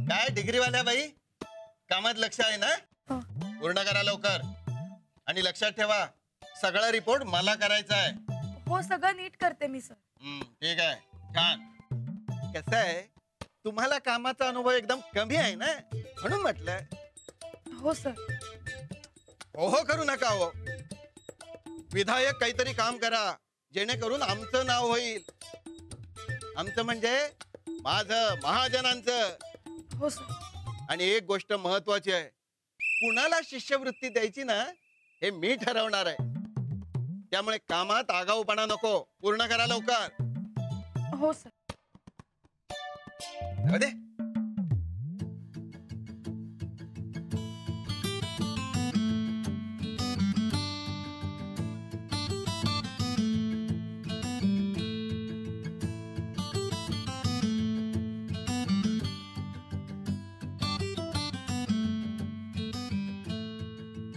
काय डिग्रीवाल्या बाई, कामात लक्ष आहे ना? पूर्ण करा लवकर. आणि लक्षात ठेवा, सगळा रिपोर्ट मला करायचा आहे. हो, सगळं नीट करते मी सर. ठीक आहे, छान. कसं आहे, तुम्हाला कामाचा अनुभव एकदम कमी आहे ना, म्हणून म्हटलं. हो सर. हो करू नका हो. विधायक काहीतरी काम करा, जेणेकरून आमचं नाव होईल. आमचं म्हणजे माझं, महाजनांचं. हो सर. आणि एक गोष्ट महत्वाची आहे, कुणाला शिष्यवृत्ती द्यायची ना, हे मी ठरवणार आहे. त्यामुळे कामात आगाऊपणा नको. पूर्ण करा लवकर. हो सर. दे.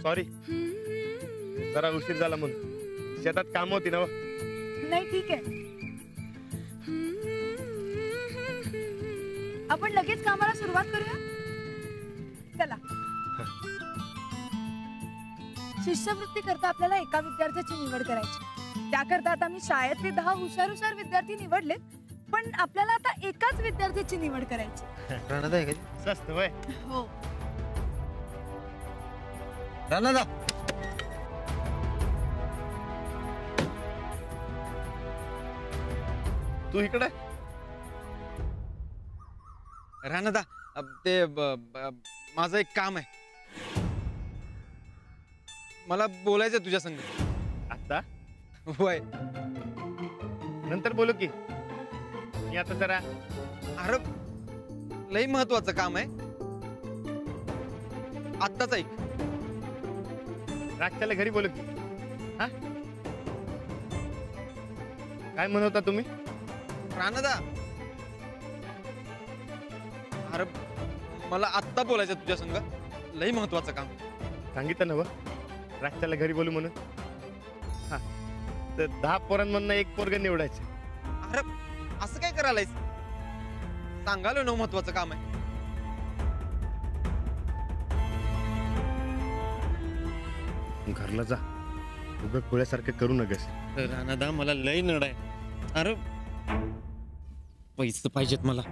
सॉरी, जरा उशीर झाला म्हणून. शेतात काम होती ना. नाही, ठीक आहे. आपण लगेच कामाला सुरुवात करूया. चला. शिष्यवृत्ती करता आपल्याला एका विद्यार्थ्याची निवड करायची. त्याकरता आता मी शाळेतले 10 हुशार विद्यार्थी निवडलेत, पण आपल्याला आता एकाच विद्यार्थ्याची निवड करायची. स्वस्त होय. हो. राणादा, तू इकडे. राणादा, ते माझं एक काम आहे, मला बोलायचं तुझ्या संग. आता होय. नंतर बोलू की. मी आता जरा. अरे लई महत्वाचं काम आहे, आत्ताच ऐक. रातच्याला घरी बोलू की. हा, काय म्हणत होता तुम्ही? राणादा, अरे मला आत्ता बोलायचं तुझ्या संग, लई महत्वाचं काम. सांगितलं ना व, रातच्याला घरी बोलू म्हणून. हा, तर 10 पोरांमधनं एक पोरग निवडायचं. अरे असं काय करायलायस? सांगालो ना, महत्वाचं काम आहे. घरला जा, उगा खुळ्यासारखं करू नकस. राणादा, मला लई नड आहे. अरे पैसे पाहिजेत मला.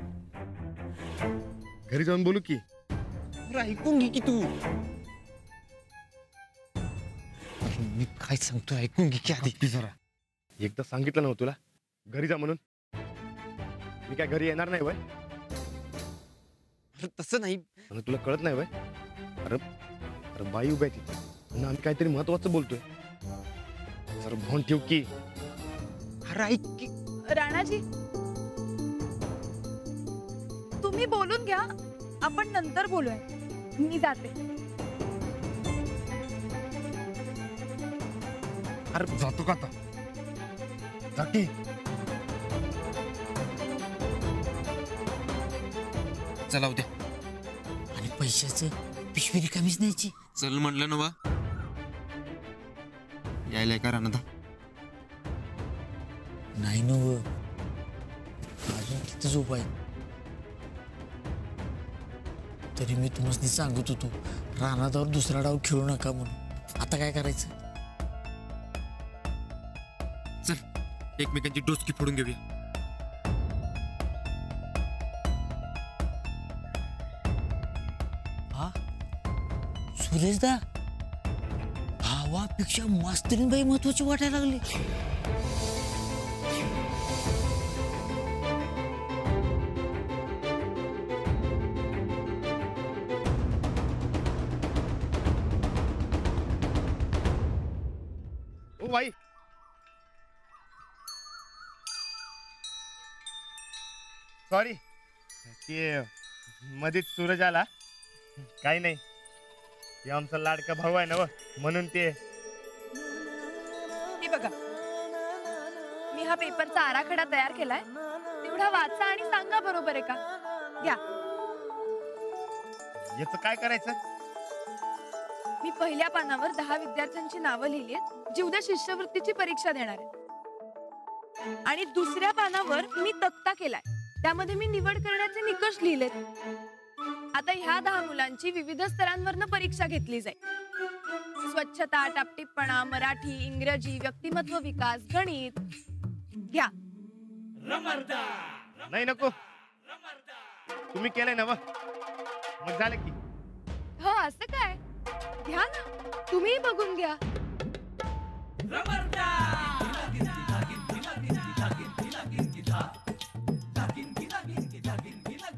घरी जाऊन बोलू की. अरे ऐकून घे की तू. मी काय सांगतो ऐकून घे की आधी जरा. एकदा सांगितलं ना तुला घरी जा म्हणून. मी काय घरी येणार नाही वय. अरे तसं नाही. तुला कळत नाही वय. अरे अरे बाई उभ्या ती, आम्ही काहीतरी महत्वाचं बोलतोय. जरा भोन ठेव की. अरे ऐक की. राणाजी, तुम्ही बोलून घ्या, आपण नंतर बोलूया. मी जाते. अरे जातो का आता? जाती. चला उद्या. आणि पैशाचं पिशवी रिकामीच न्यायची. चल म्हणलं ना बा. यायला का राणादा? नाही नव, अजून तिथंच उभा आहे. तरी मी तुम्हाला सांगत होतो, रानादावर दुसरा डाव खेळू नका म्हणून. आता काय करायचं? चल एकमेकांची डोसकी फोडून घेऊया. हा सुरेशदा, भावापेक्षा मास्तरीनबाई महत्वाची वाटायला लागली. ओ बाई, सॉरी, ते मध्येच सूरज आला. काही नाही, हे आमचा लाडका भाऊ आहे ना व, म्हणून ते. हे बघा, मी हा पेपरचा आराखडा तयार केलाय, तेवढा वाचा आणि सांगा बरोबर आहे का. घ्या. याचं काय करायचं? मी पहिल्या पानावर 10 विद्यार्थ्यांची नावं लिहिली आहेत, जी उद्या शिष्यवृत्तीची परीक्षा देणार आहेत. आणि दुसऱ्या पानावर मी तक्ता केलाय, त्यामध्ये मी निवड करण्याचे निकष लिहिलेत. आता ह्या 10 मुलांची विविध स्तरांवरनं परीक्षा घेतली जाईल. स्वच्छता, टापटीपणा, मराठी, इंग्रजी, व्यक्तिमत्व विकास, गणित. घ्या. नाही नको, तुम्ही केलंय ना मग झालं की. हो असं काय, घ्या ना, तुम्ही बघून घ्या.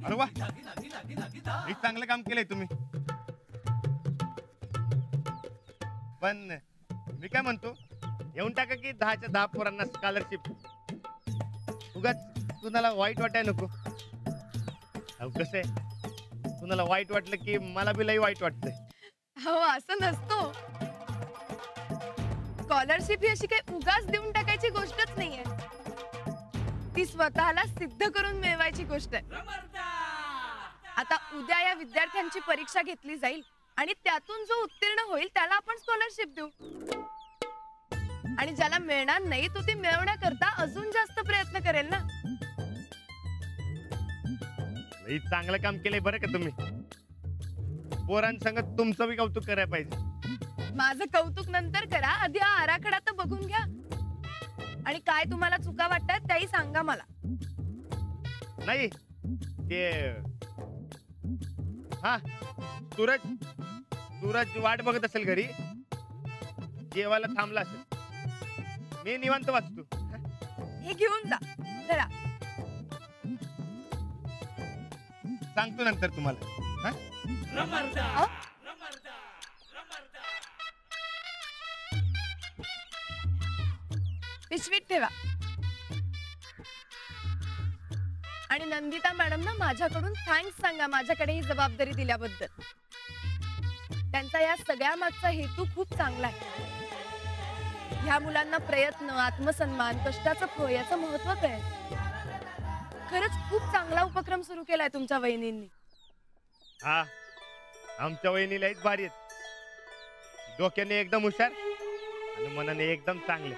अरे वा, एक चांगलं काम केलंय तुम्ही. पण मी काय म्हणतो, येऊन टाका की 10च्या 10 पोरांना स्कॉलरशिप. उगाच कुणाला वाईट वाटायला नको. कसं आहे, कुणाला वाईट वाटलं की मला बी लई वाईट वाटतंय. हो असं नसतो. स्कॉलरशिप ही अशी काही उगाच देऊन टाकायची गोष्टच नाहीये. ती स्वतःला सिद्ध करून मिळवायची गोष्ट आहे. आता उद्या या विद्यार्थ्यांची परीक्षा घेतली जाईल आणि त्यातून जो उत्तीर्ण होईल त्याला आपण स्कॉलरशिप देऊ. आणि ज्याला मिळणार नाही तो ती मिळवण्याकरता अजून जास्त प्रयत्न करेल ना. लई चांगलं काम केलंय बरं का तुम्ही. पोरांसंग तुमचं बी कौतुक करायला पाहिजे. माझं कौतुक नंतर करा, आधी हा आराखडा तर बघून घ्या. आणि काय तुम्हाला चुका वाटतात त्याही सांगा मला. नाही ते हा, सूरज वाट बघत असेल घरी, जेवायला थांबला असेल. मी निवांत वाचतो. हे घेऊन जा जरा. सांगतो नंतर तुम्हाला. अहो, पिशवीत ठेवा. आणि नंदिता मॅडम ना माझ्याकडून थँक्स सांगा माझ्याकडे ही जबाबदारी दिल्याबद्दल. त्यांचा या सगळ्या मागचा हेतू खूप चांगला आहे. ह्या मुलांना प्रयत्न, आत्मसन्मान, कष्टाचं फळ याचं महत्व कळेल. खरंच खूप चांगला उपक्रम सुरू केलाय तुमच्या वहिनींनी. हा, आमच्या वहिनी लईच भारी आहेत. डोक्याने एकदम हुशार आणि मनाने एकदम चांगले.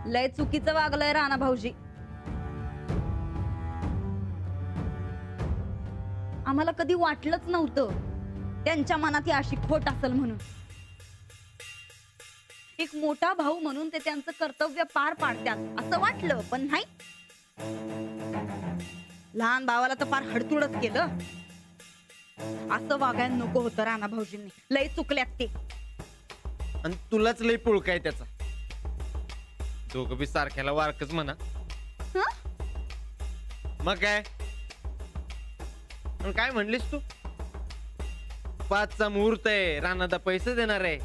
लय चुकीचं वागलंय राणा भाऊजी. आम्हाला कधी वाटलंच नव्हतं त्यांच्या मनात ही अशी खोट असेल म्हणून. एक मोठा भाऊ म्हणून ते त्यांचं कर्तव्य पार पाडतात असं वाटलं, पण नाही. लहान भावाला तर फार हडतुडच केलं. असं वागायला नको होतं राणा भाऊजींनी. लय चुकल्यात ते. आणि तुलाच लय पुळका आहे त्याचा. दोघं बी सारख्याला वारकच म्हणा. मग काय, काय म्हणलीस तू? 5चा मुहूर्त आहे, राणादा पैसे देणार आहे.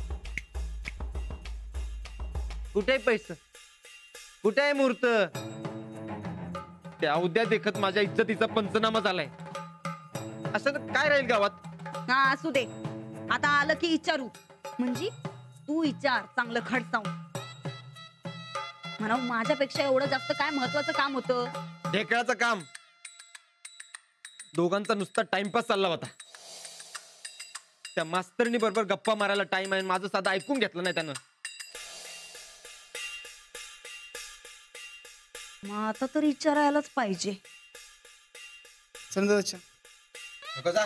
कुठे आहे पैसे? कुठे आहे मुहूर्त? त्या उद्या देखत माझ्या इज्जतीचा पंचनामा झालाय. असं काय राहील गावात? हा असू दे, आता आलं की विचारू. म्हणजे तू विचार चांगलं खडसावून. म्हणा माझ्यापेक्षा एवढं जास्त काय महत्वाचं काम होतं? ढेकळाचं काम. दोघांचा नुसता टाइमपास चालला होता. त्या मास्तरनी बरोबर गप्पा मारायला टाइम आहे, माझं साधं ऐकून घेतलं नाही त्यानं. मग आता तर विचारायलाच पाहिजे. नको जा.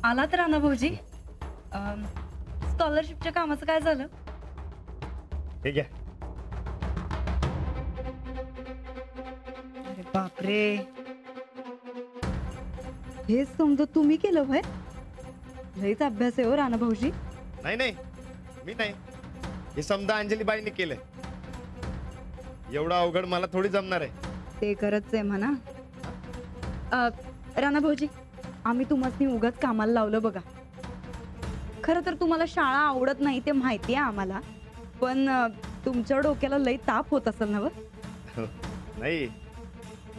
आलात राणा भाऊजी. स्कॉलरशिपच्या कामाचं काय झालं? हे घ्या. अरे बापरे, हे समजा तुम्ही केलं व्हय? लईच अभ्यास आहे हो राणा भाऊजी. नाही मी नाही, हे समजा अंजलीबाईंनी केलंय. एवढं अवघड मला थोडी जमणार आहे. ते करत आहे म्हणा. राणा भाऊजी, आम्ही तुम्हाला उगाच कामाला लावलं बघा. खरं तर तुम्हाला शाळा आवडत नाही ते माहिती आहे आम्हाला, पण तुमच्या डोक्याला लई ताप होत असेल ना? नाही,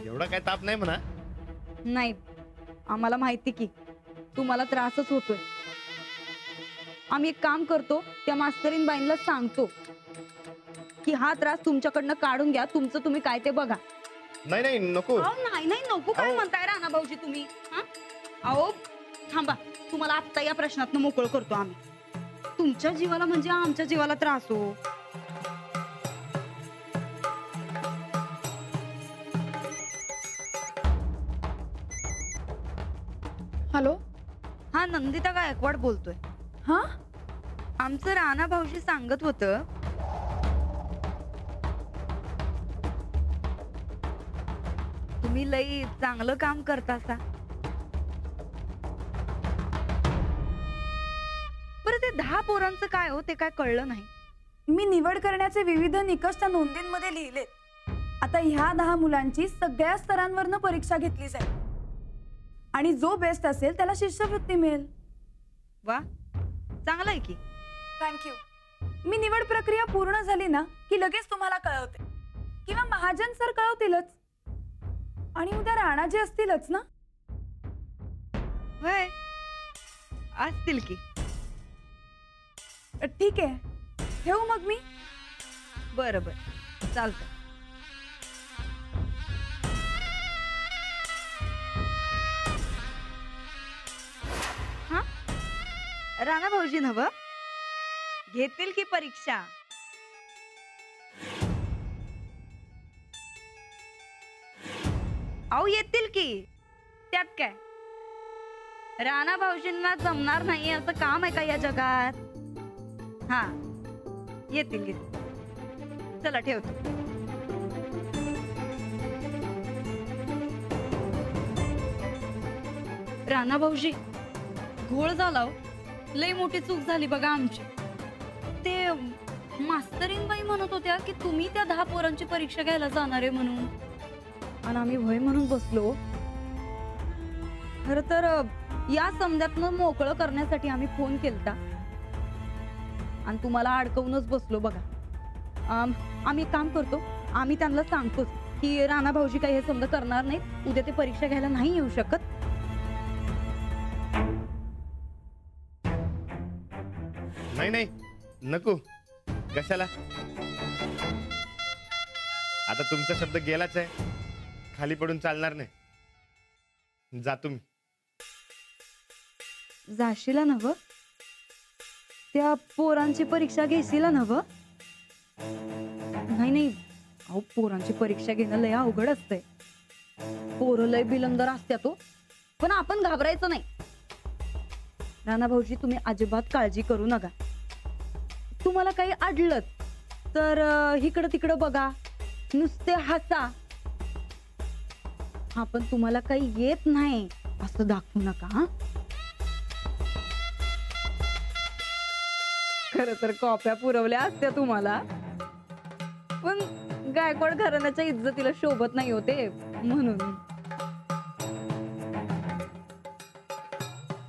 एवढा काय ताप नाही म्हणा. नाही, आम्हाला माहिती की तुम्हाला त्रासच होतोय. आम्ही एक काम करतो, त्या मास्तरीन बाईंना सांगतो की हा त्रास तुमच्याकडनं काढून घ्या, तुमचं तुम्ही काय ते बघा. नाही नाही नको. नाही नाही नको काय अहो. म्हणताय राणा भाऊजी तुम्ही? हा? अहो थांबा, तुम्हाला आत्ता या प्रश्नातनं मोकळं करतो आम्ही. तुमच्या जीवाला म्हणजे आमच्या जीवाला त्रास हो. हॅलो. हा, नंदिता गायकवाड बोलतोय. हा, आमचं राणा भाऊजी सांगत होतं तुम्ही लई चांगलं काम करतासा. बरं ते 10 पोरांचं काय हो, ते काय कळलं नाही. मी निवड करण्याचे विविध निकष त्या नोंदींमध्ये लिहिलेत. आता ह्या 10 मुलांची सगळ्या स्तरांवरनं परीक्षा घेतली जाईल आणि जो बेस्ट असेल त्याला शिष्यवृत्ती मिळेल. वा, चांगलं आहे की. थँक्यू. मी निवड प्रक्रिया पूर्ण झाली ना की लगेच तुम्हाला कळवते, किंवा महाजन सर कळवतीलच. आणि उद्या राणाजी असतीलच ना? होय, असतील की. ठीक आहे, ठेवू मग मी. बरं बरं, चालतं. हा, राणा भाऊजी नव घेतील की परीक्षा? अहो येतील की, त्यात काय. राणा भाऊजींना जमणार नाही असं काम आहे का या जगात? हा, येतील येतील. चला ठेवतो. राणा भाऊजी, घोळ झाला हो. लई मोठी चूक झाली बघा आमची. ते मास्तरीन बाई म्हणत होत्या की तुम्ही त्या 10 पोरांची परीक्षा घ्यायला जाणार आहे म्हणून, आणि आम्ही भय म्हणून बसलो. खर तर या समजातनं मोकळं करण्यासाठी आम्ही फोन केलता आणि तुम्हाला अडकवूनच बसलो बघा. आम्ही काम करतो, आम्ही त्यांना सांगतोच की राणा भाऊजी काही हे समजा करणार नाहीत, उद्या ते परीक्षा घ्यायला नाही येऊ शकत. नाही नाही नको, कशाला. आता तुमचा शब्द गेलाच आहे, खाली पडून चालणार नाही. जातो मी. जाशीला नव? त्या पोरांची परीक्षा घेशीला नव? नाही नाही, अहो पोरांची परीक्षा घेणं लय अवघड असतंय. पोरं लय बिलंदर असत्यात तो, पण आपण घाबरायचं नाही. राणा भाऊजी तुम्ही अजिबात काळजी करू नका. तुम्हाला काही अडलं तर इकडं तिकडं बघा, नुसते हसा. हा, पण तुम्हाला काही येत नाही असं दाखवू नका. हा, खर तर कॉप्या पुरवल्या असत्या तुम्हाला, पण गायकवाड घराण्याच्या इज्जतीला शोभत नाही होते म्हणून.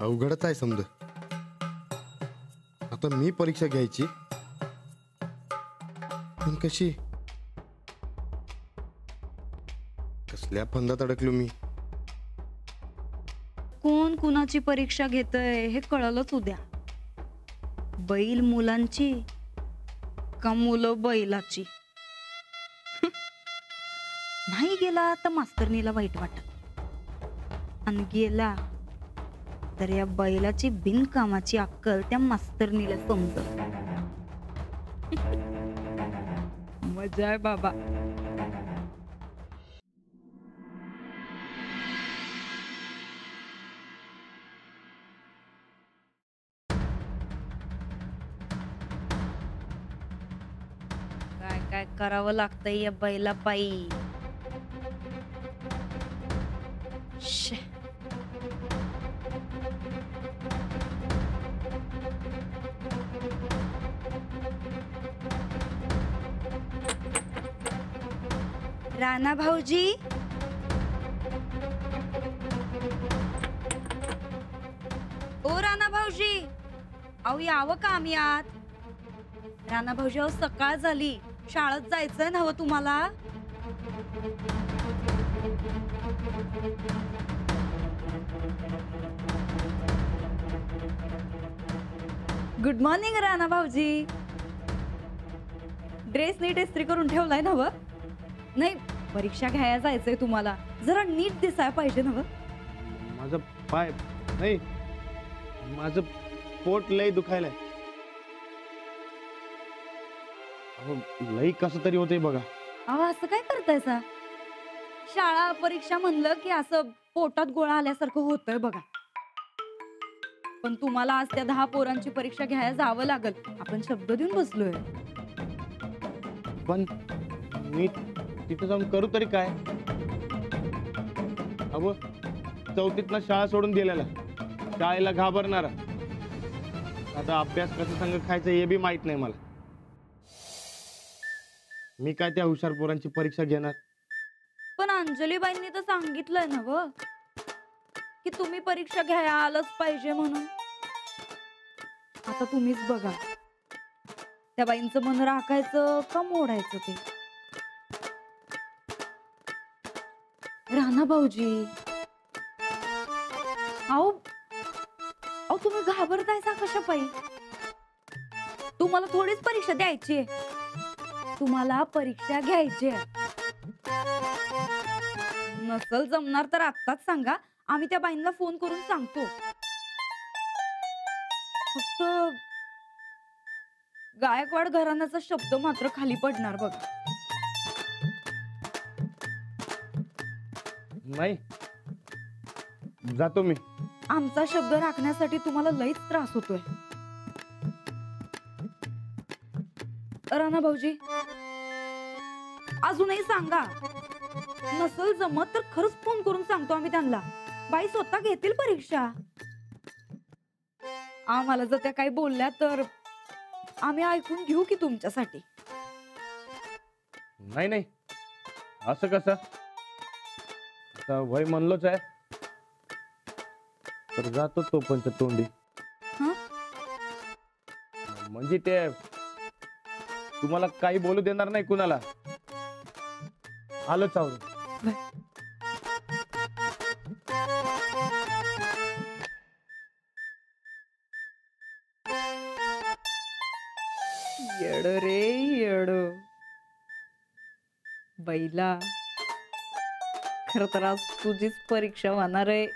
अवघडच आहे समज. आता मी परीक्षा घ्यायची, पण कशी? कसल्या फंदात अडकलो मी. कोण कुणाची परीक्षा घेतय हे कळलंच उद्या. बैल मुलांची का मुलं बैलाची? नाही गेला तर मास्तरनीला वाईट वाटत, आणि गेला तर या बैलाची बिनकामाची अक्कल त्या मास्तरनीला समजत. मजा आहे बाबा. काय काय करावं लागतंय या बैला पायी. शे. राणा भाऊजी, ओ राणा भाऊजी, अहो यावं का आम्ही आत? राणा भाऊजी, अहो सकाळ झाली, शाळेत जायचंय ना हो तुम्हाला. गुड मॉर्निंग राणा भाऊजी. ड्रेस नीट इस्त्री करून ठेवलाय ना व? नाही, परीक्षा घ्यायला जायचंय तुम्हाला, जरा नीट दिसायला पाहिजे ना व? माझं पाय नाही, माझं पोट लय दुखायलाय. अहो, लय कसं तरी होतंय बघा. अहो असं काय करतायसा? शाळा परीक्षा म्हणलं की असं पोटात गोळा आल्यासारखं होतंय बघा. पण तुम्हाला आज त्या 10 पोरांची परीक्षा घ्यायला जावं लागल. आपण शब्द देऊन बसलोय. पण मी तिथे जाऊन करू तरी काय? अहो, 4थीतनं शाळा सोडून दिलेला, शाळेला घाबरणारा, आता अभ्यास कसं संग खायचं हे बी माहित नाही मला. मी काय त्या हुशार पोरांची परीक्षा घेणार? पण अंजलीबाईंनी तर सांगितलंय ना व की तुम्ही परीक्षा घ्यायला आलंच पाहिजे म्हणून. आता तुम्हीच बघा, त्या बाईंचं मन राखायचं का मोडायचं ते. राणा भाऊजी, अहो अहो तुम्ही घाबरतायसा कशा पायी? तुम्हाला थोडीच परीक्षा द्यायची आहे, तुम्हाला परीक्षा घ्यायची आहे. नसल जमणार तर आत्ताच सांगा, आम्ही त्या बाईंना फोन करून सांगतो. फक्त गायकवाड घराण्याचा शब्द मात्र खाली पडणार बघ. नाही, जातो मी. आमचा शब्द राखण्यासाठी तुम्हाला लईच त्रास होतोय. राणा भाऊजी, अजूनही सांगा. नसल जमत तर खरंच फोन करून सांगतो आम्ही त्यांना. बाई स्वतः घेतील परीक्षा. आम्हाला जर त्या काही बोलल्या तर आम्ही ऐकून घेऊ की तुमच्यासाठी. नाही नाही, असं कसं? आता वय म्हणलोच आहे तर जातो तो पंचतोंडी. हं? म्हणजे ते तुम्हाला काही बोलू देणार नाही कुणाला. आलोच आवरून. येड रे येड बैला. खर तर आज तुझीच परीक्षा होणार आहे.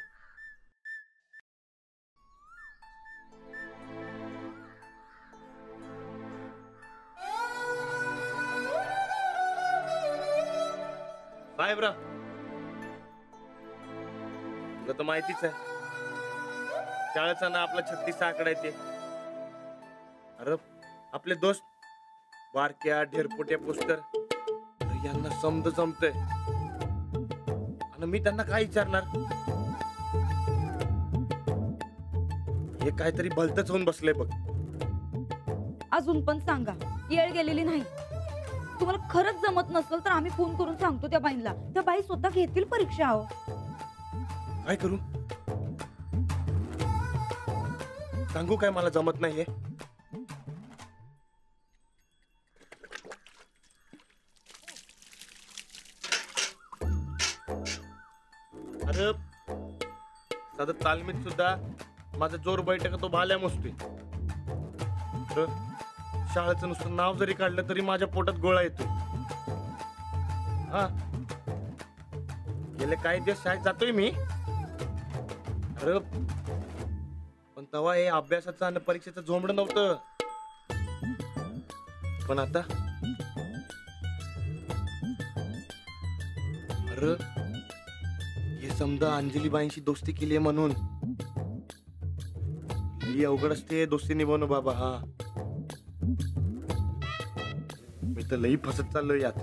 साहेबराव, तुला तर माहितीच आहे, शाळेचा ना आपला 36 आकडा आहे ते. अरे आपले दोस्त बारक्या ढेरपोट्या पोस्टर, यांना समज जमतंय आणि मी त्यांना काय विचारणार? हे काहीतरी भलतच होऊन बसलंय बघ. अजून पण सांगा, येळ गेलेली नाही. तुम्हाला खरंच जमत नसेल तर आम्ही फोन करून सांगतो त्या बाईंना. त्या बाई स्वतः घेतील परीक्षा. अहो काय करू? सांगू काय मला जमत नाहीये? अरे साधं तालमीत सुद्धा माझा जोर बैठक तो भाल्या मोजतोय. शाळेचं नुसतं नाव जरी काढलं तरी माझ्या पोटात गोळा येतोय. हा, गेले काही दिवस शाळेत जातोय मी. अरे पण तेव्हा हे अभ्यासाचं आणि परीक्षेचं झोंबड नव्हतं. पण आता अरे हे समजा अंजलीबाईंशी दोस्ती केली म्हणून ही अवघड असते दोस्ती निभावणं बाबा. हा, मी तर लई फसत चाललोय यात.